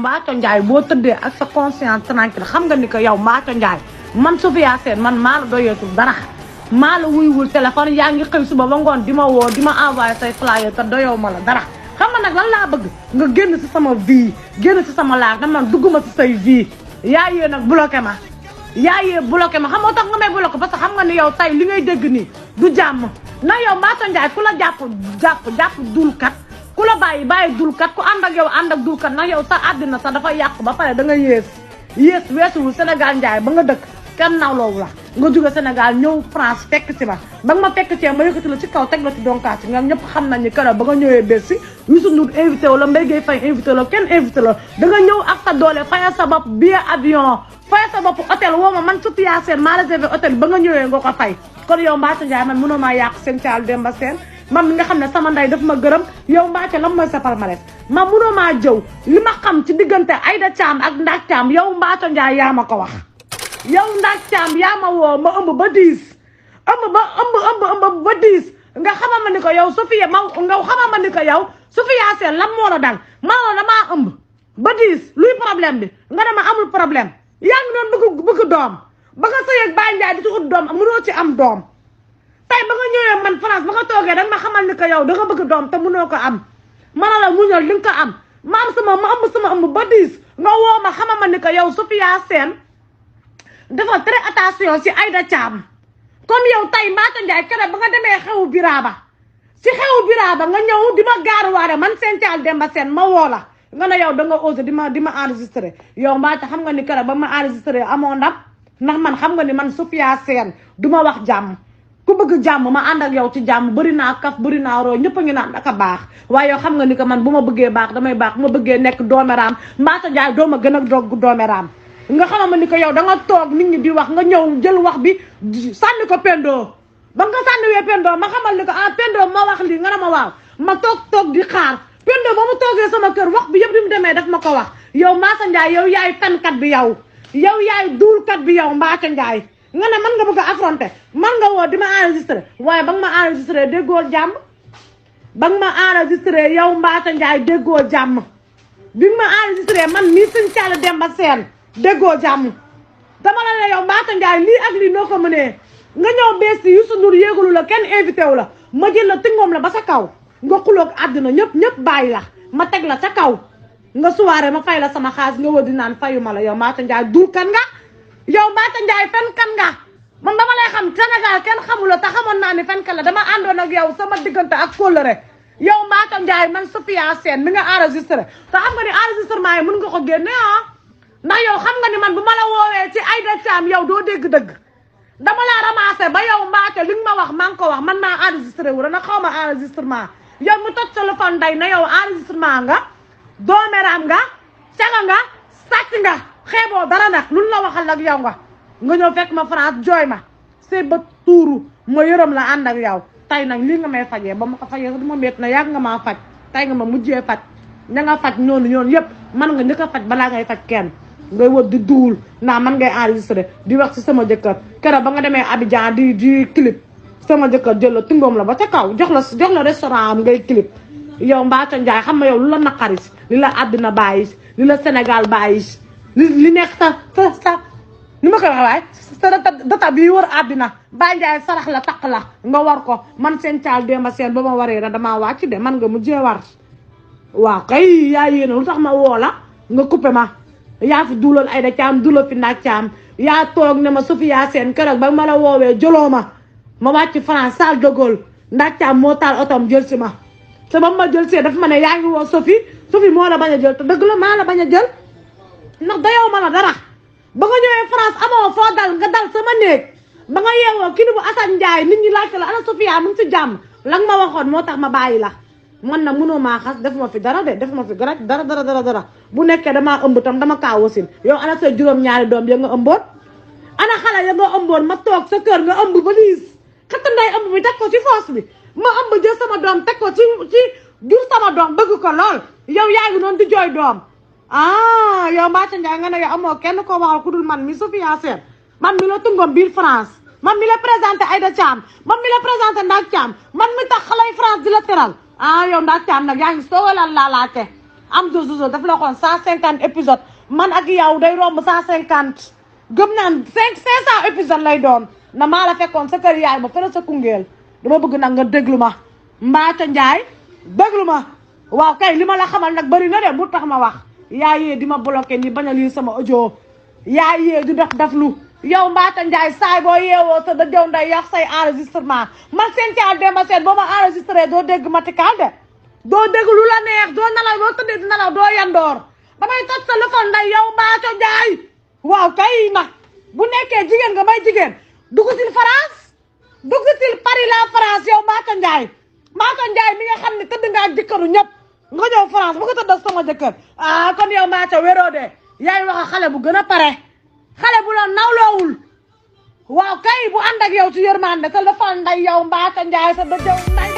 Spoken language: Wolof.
Mbathio Ndiaye boo tëddee ak sa conscience tranquille xam nga ni que yow Mbathio Ndiaye man Sophia Sène man maa la doyeetul dara maa la wuyuwul téléphone yaa ngi xëy suba ba ngoon di ma woo di ma envoyé say flyer te doyoo ma la dara xam nga nag lan laa bëgg nga génn si sama vie génn si sama laaj na man dugguma si say vie yaa yee nag bloqué ma yaa yee bloqué ma xam nga tax nga may bloqué parce que xam nga ni yow tey li ngay dégg nii du jàmm na yow Mbathio Ndiaye ku la jàpp dulkat ku la bàyyi dulkat ku ànd ak yow ànd ak dulkat nag yow sa àddina sax dafa yàqu ba pare da nga yées weesuwul Sénégal Ndiaye ba nga dëkk kenn nawloowu la nga jóge Sénégal ñëw France fekk si ma ba nga ma fekk ci ma yëkkati la ci kaw teg la ci donkaas yi nga ñëpp xam nañ ni keroog ba nga ñëwee Bercy Youssou Ndour invité wu la Mbaye Gueye Faye invité la kenn invité la da nga ñëw ak sa doole fayal sa bopp billet avion fayal sa bopp hôtel woo ma man Sophia Sène maa réservé hôtel ba nga ñëwee nga ko fay kon yow Mbathio Ndiaye man mënoo maa yàq seen caalu Demba Sène man mi nga xam ne sama ndey daf ma gërëm yow Mbathio lan mooy sa palmarès ma mënoo maa jëw li ma xam ci diggante Aïda Thiam ak Ndak Thiam yow Mbathio Ndiaye yaa ma ko wax yow Ndak Thiam yaa ma woo ma ëmb ba 10 ëmb ba 10 nga xamal ma ni ko yow Sophia nga xamal ma ni ko yow Sophia Sène lan moo la dal ma la damaa ëmb ba 10 luy problème bi nga dama amul problème yaa ngi doon bëgg doom ba nga sëy ak Baye Ndiaye di ci ut doom mënoo ci am doom tey ba nga ñëwee man France ba nga toogee danga ma xamal ni ko yow da nga bëgg doom te mënoo ko am mana la muñal li nga ko am ma ëmb sama ëmb ba 10 nga woo ma xamal ma ni ko yow Sophia Sène dafa très attention si Aïda Thiam kon yow tey Mbathio Ndiaye keroog ba nga demee xewu Biraba si xewu Biraba nga ñëw di ma gaaruwaare man seen caal Demba Sène ma woo la nga ne yow da nga osé di ma enregistré yow Mbathio xam nga ni keroog ba ma enregistré amoo ndam ndax man xam nga ni man Sophia Sène du ma wax jàmm ku bëgg jàmm ma ànd ak yow ci jàmm bëri naa kaf bëri naa roo ñëpp a ngi naan daka baax waaye yow xam nga ni que man bu ma bëggee baax damay baax bu ma bëggee nekk doomeraam Mbathio Ndiaye doo ma gën a dogg doomeraam nga xamal ma ni ko yow da nga toog nit ñi di wax nga ñëw jël wax bi sànni ko Pendo ba nga sànniwee Pendo ma xamal ni ko Pendo ma wax lii nga ne ma waaw ma toog di xaar Pendo ba mu toogee sama kër wax bi yëpp di mu demee daf ma ko wax yow Mbathio Ndiaye yow yaay fenkat bi yow yaay duulkat bi yow Mbathio Ndiaye nga ne man nga bëgg a affronter man nga woo di ma enregistré waaye ba nga ma enregistré déggoo jàmm ba nga ma enregistré yow Mbathio Ndiaye déggoo jàmm bi nga ma enregistré man mii suñ caala Demba Sène déggoo jàmm dama la ne yow Mbathio Ndiaye lii ak lii noo ko mënee nga ñëw bees si Youssou Ndour yéegalu la kenn invité wu la ma jël la tingoom la ba sa kaw nga xuloog àddina ñëpp bàyyi la ma teg la ca kaw nga soirée ma fay la sama xaalis nga wër di naan fayu ma la yow Mbathio Ndiaye dur kan nga yow Mbathio Ndiaye fen kan nga man dama lay xam Sénégal kenn xamul la te xamoon naa ni fen kan la dama àndoon ak yow sama diggante ak kóllëre yow Mbathio Ndiaye man Sophia Sène mi nga enregistré te xam nga ni enregistrement yi mën nga ko génne ndax yow xam nga ni man bu ma la woowee ci Aïda Thiam yow doo dégg dëgg dama laa ramassé ba yow Mbathio li nga ma wax maa ngi ko wax man naa enregistré wu nag xaw ma enregistrement yow mu toj téléphone day na yow enregistrement nga doomeraam nga caga nga sàcc nga xeeboo dara nag luñ la waxal ak yow nga ñëw fekk ma France jooy ma c'est ba tuuru ma yërëm la ànd ak yow tey nag lii nga may fajee ba ma ko fajee sax du ma métti na yàgg nga maa faj tey nga ma mujjee faj ña nga faj ñoonu yëpp man nga njëkk a faj balaa ngay faj kenn ngay wër di duul naa man ngay enregistré di wax ci sama jëkkër keroog ba nga demee Abidjan di clip sama jëkkër jël la tingoom la ba ca kaw jox la restaurant am ngay clip yow Mbathio Ndiaye xam nga yow lu la naqari si li la àddina bàyyi si li la Sénégal bàyyi si li nekk sa ni ma koy waxee waaye sa data bii wër àddina Baye Ndiaye sarax la taq la nga war ko man seen caal Demba Sène ba ma waree na damaa wàcc de man nga mujjee war waaw kay yaa yéene lu tax ma woo la nga coupé ma yaa fi duuloon Aïda Thiam duuloo fi Ndak Thiam yaa toog ne ma Sophia Sène keroog ba ma la woowee jëloo ma wàcc France Charles de Gaulle Ndak Thiam moo taal otom jël si ma te ba ma jël see dafa ma ne yaa ngi woo Sophie moo la bañ a jël te dëgg la maa la bañ a jël ndax dayoo ma la dara ba nga ñëwee France amoo foo dal nga dal sama néeg ba nga yeewoo kii bu Assane Ndiaye nit ñi laajte la ana Sophia mu ngi si jàmm la nga ma waxoon moo tax ma bàyyi la man na mënoo maa xas defuma fi dara de defuma fi dara bu nekkee damaa ëmb tam dama kaa wasin yow ana sa juróom-ñaari doom ya nga ëmboon ana xale ya nga ëmboon ma toog sa kër nga ëmb ba liis xëtt nday ëmb bi teg ko ci foos bi ma ëmb jël sama doom teg ko ci jur sama doom bëgg ko lool yow yaa ngi noonu di jooy doom yow Mbathio Ndiaye nga ne yow amoo kenn koo waxal ku dul man mi Sophia Sène man mi la tungoom biir France man mi la présenté Aïda Thiam man mi la présenté Ndak Thiam man mi tax xalay France di la teral yow Ndak Thiam nag yaa ngi soogalal laalaate am zozo daf la waxoon 150 épisodes man ak yow day romb 150 gëm naan 500 épisodes lay doon na maa la fekkoon sa kër yaay ba fële sa Koungheul dama bëgg nag nga déglu ma Mbathio Ndiaye déglu ma waaw kay li ma la xamal nag bëri na de bu tax ma wax yaa yee di ma bloqué ni bañ a lire sama audio yaa yee di def lu yow Mbathio Ndiaye saay boo yeewoo sa da jëw nday yax say enregistrement man seen caal Demba Seen boo ma enregistré doo dégg matikaal de doo dégg lu la neex doo nalaw doo tëddee di nalaw doo yandoor damay toj sa lëfal nday yow Mbathio Ndiaye waaw kay nag bu nekkee jigéen nga may jigéen dugg sil France dugg sil Paris la France yow Mbathio Ndiaye mi nga xam ne tëdd nga ak jëkkëru ñëpp nga ñëw France bu ko tëdd sama jëkkër kon yow Mbathio wéroo de yaay wax a xale bu gën a pare xale bu la nawloowul waaw kay bu ànd ak yow ci yërmande sa lëfal nday yow Mbathio Ndiaye sa dëjëw nday